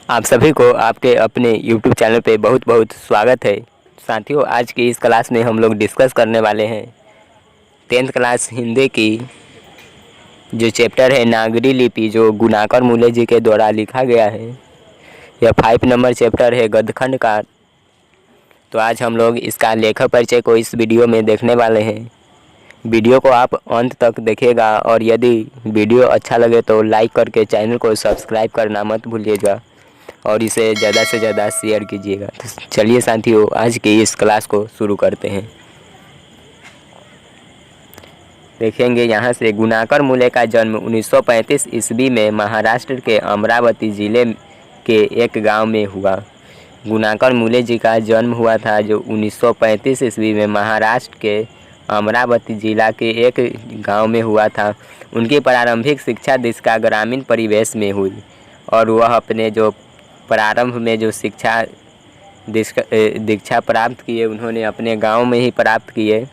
आप सभी को आपके अपने YouTube चैनल पे बहुत बहुत स्वागत है। साथियों, आज की इस क्लास में हम लोग डिस्कस करने वाले हैं 10th क्लास हिंदी की जो चैप्टर है नागरी लिपि, जो गुणाकर मूले जी के द्वारा लिखा गया है। यह 5 नंबर चैप्टर है गद्यखंड का। तो आज हम लोग इसका लेखक परिचय को इस वीडियो में देखने वाले हैं। वीडियो को आप अंत तक देखिएगा और यदि वीडियो अच्छा लगे तो लाइक करके चैनल को सब्सक्राइब करना मत भूलिएगा और इसे ज़्यादा से ज़्यादा शेयर कीजिएगा। तो चलिए साथियों, आज की इस क्लास को शुरू करते हैं। देखेंगे यहाँ से गुणाकर मूले का जन्म 1935 ईस्वी में महाराष्ट्र के अमरावती ज़िले के एक गांव में हुआ। गुणाकर मूले जी का जन्म हुआ था जो 1935 ईस्वी में महाराष्ट्र के अमरावती जिला के एक गांव में हुआ था। उनकी प्रारंभिक शिक्षा दिशका ग्रामीण परिवेश में हुई और वह अपने जो प्रारंभ में जो दीक्षा प्राप्त किए उन्होंने अपने गांव में ही प्राप्त किए।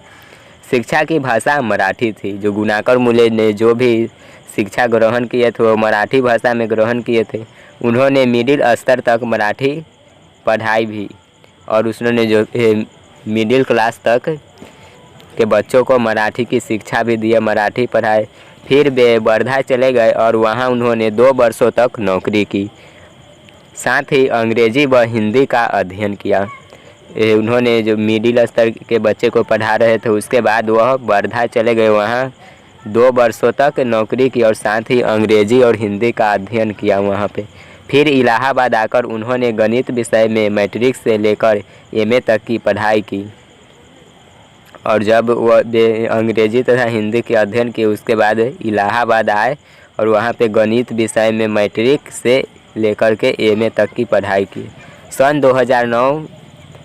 शिक्षा की भाषा मराठी थी। जो गुणाकर मूले ने जो भी शिक्षा ग्रहण किए थे वो मराठी भाषा में ग्रहण किए थे। उन्होंने मिडिल स्तर तक मराठी पढ़ाई भी और उन्होंने जो मिडिल क्लास तक के बच्चों को मराठी की शिक्षा भी दी, मराठी पढ़ाए। फिर वे वर्धा चले गए और वहाँ उन्होंने 2 वर्षों तक नौकरी की। साथ ही अंग्रेजी व हिंदी का अध्ययन किया। उन्होंने जो मिडिल स्तर के बच्चे को पढ़ा रहे थे उसके बाद वह वर्धा चले गए, वहाँ 2 वर्षों तक नौकरी की और साथ ही अंग्रेजी और हिंदी का अध्ययन किया वहाँ पे। फिर इलाहाबाद आकर उन्होंने गणित विषय में मैट्रिक से लेकर एमए तक की पढ़ाई की और जब वह अंग्रेजी तथा हिंदी के अध्ययन किए उसके बाद इलाहाबाद आए और वहाँ पे गणित विषय में मैट्रिक से लेकर के एमए तक की पढ़ाई की। सन 2009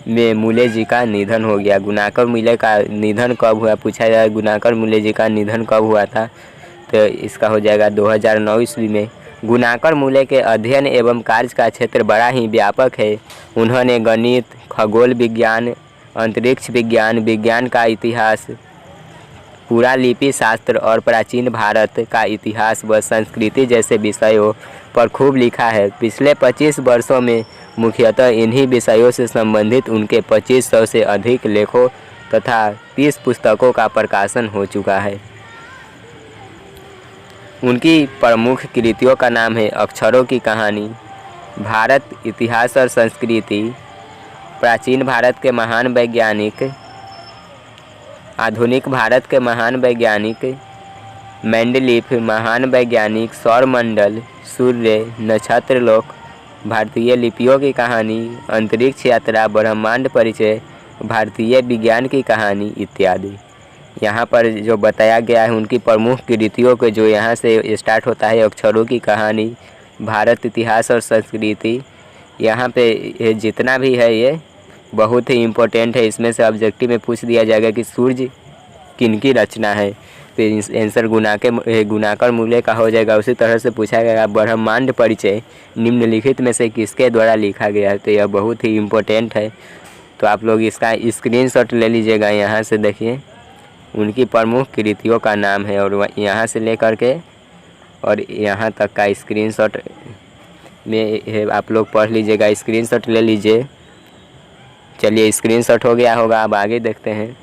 में मूले जी का निधन हो गया। गुणाकर मूले का निधन कब हुआ पूछा जाए, गुणाकर मूले जी का निधन कब हुआ था, तो इसका हो जाएगा 2009 ईस्वी में। गुणाकर मूले के अध्ययन एवं कार्य का क्षेत्र बड़ा ही व्यापक है। उन्होंने गणित, खगोल विज्ञान, अंतरिक्ष विज्ञान, विज्ञान का इतिहास, पूरा लिपि शास्त्र और प्राचीन भारत का इतिहास व संस्कृति जैसे विषयों पर खूब लिखा है। पिछले 25 वर्षों में मुख्यतः इन्हीं विषयों से संबंधित उनके 2500 से अधिक लेखों तथा 30 पुस्तकों का प्रकाशन हो चुका है। उनकी प्रमुख कृतियों का नाम है अक्षरों की कहानी, भारत इतिहास और संस्कृति, प्राचीन भारत के महान वैज्ञानिक, आधुनिक भारत के महान वैज्ञानिक, मेंडलीफ महान वैज्ञानिक, सौरमंडल, सूर्य, नक्षत्रलोक, भारतीय लिपियों की कहानी, अंतरिक्ष यात्रा, ब्रह्मांड परिचय, भारतीय विज्ञान की कहानी इत्यादि। यहाँ पर जो बताया गया है उनकी प्रमुख कृतियों के जो यहाँ से स्टार्ट होता है अक्षरों की कहानी, भारत इतिहास और संस्कृति। यहाँ पे जितना भी है ये बहुत ही इम्पोर्टेंट है। इसमें से ऑब्जेक्टिव में पूछ दिया जाएगा कि सूर्य किनकी रचना है, तो आंसर गुणाकर मूले का हो जाएगा। उसी तरह से पूछा गया ब्रह्मांड परिचय निम्नलिखित में से किसके द्वारा लिखा गया है, तो यह बहुत ही इम्पोर्टेंट है। तो आप लोग इसका स्क्रीनशॉट ले लीजिएगा। यहाँ से देखिए उनकी प्रमुख कृतियों का नाम है और यहाँ से लेकर के और यहाँ तक का स्क्रीनशॉट में आप लोग पढ़ लीजिएगा, स्क्रीनशॉट ले लीजिए। चलिए स्क्रीनशॉट हो गया होगा, अब आगे देखते हैं।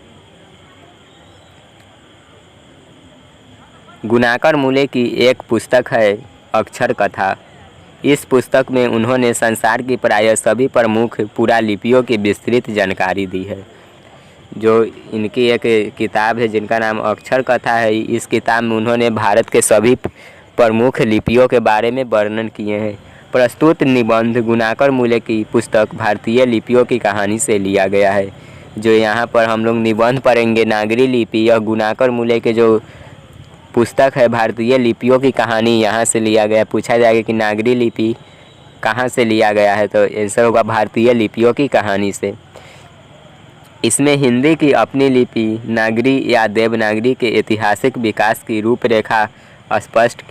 गुणाकर मूले की एक पुस्तक है अक्षर कथा। इस पुस्तक में उन्होंने संसार की प्रायः सभी प्रमुख पुरालिपियों की विस्तृत जानकारी दी है। जो इनकी एक किताब है जिनका नाम अक्षर कथा है, इस किताब में उन्होंने भारत के सभी प्रमुख लिपियों के बारे में वर्णन किए हैं। प्रस्तुत निबंध गुणाकर मूले की पुस्तक भारतीय लिपियों की कहानी से लिया गया है। जो यहाँ पर हम लोग निबंध पढ़ेंगे नागरी लिपि, यह गुणाकर मूले के जो पुस्तक है भारतीय लिपियों की कहानी यहाँ से लिया गया। पूछा जाएगा कि नागरी लिपि कहाँ से लिया गया है, तो आंसर होगा भारतीय लिपियों की कहानी से। इसमें हिंदी की अपनी लिपि नागरी या देवनागरी के ऐतिहासिक विकास की रूपरेखा स्पष्ट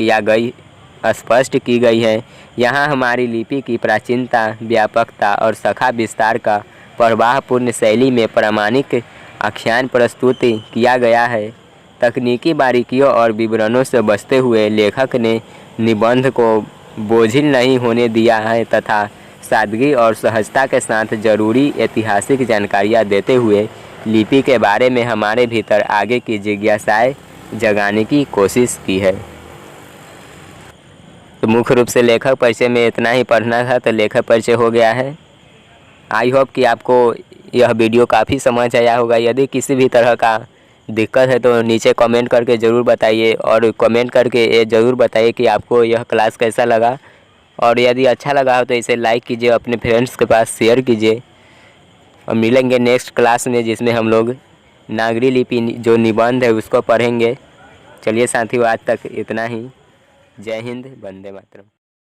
की गई है। यहाँ हमारी लिपि की प्राचीनता, व्यापकता और शाखा विस्तार का प्रवाहपूर्ण शैली में प्रामाणिक आख्यान प्रस्तुति किया गया है। तकनीकी बारीकियों और विवरणों से बचते हुए लेखक ने निबंध को बोझिल नहीं होने दिया है तथा सादगी और सहजता के साथ जरूरी ऐतिहासिक जानकारियाँ देते हुए लिपि के बारे में हमारे भीतर आगे की जिज्ञासाएं जगाने की कोशिश की है। तो मुख्य रूप से लेखक परिचय में इतना ही पढ़ना था, तो लेखक परिचय हो गया है। आई होप कि आपको यह वीडियो काफ़ी समझ आया होगा। यदि किसी भी तरह का दिक्कत है तो नीचे कमेंट करके ज़रूर बताइए, और कमेंट करके ये ज़रूर बताइए कि आपको यह क्लास कैसा लगा, और यदि अच्छा लगा हो तो इसे लाइक कीजिए, अपने फ्रेंड्स के पास शेयर कीजिए। और मिलेंगे नेक्स्ट क्लास में, जिसमें हम लोग नागरी लिपि जो निबंध है उसको पढ़ेंगे। चलिए साथियों, आज तक इतना ही। जय हिंद, वंदे मातरम।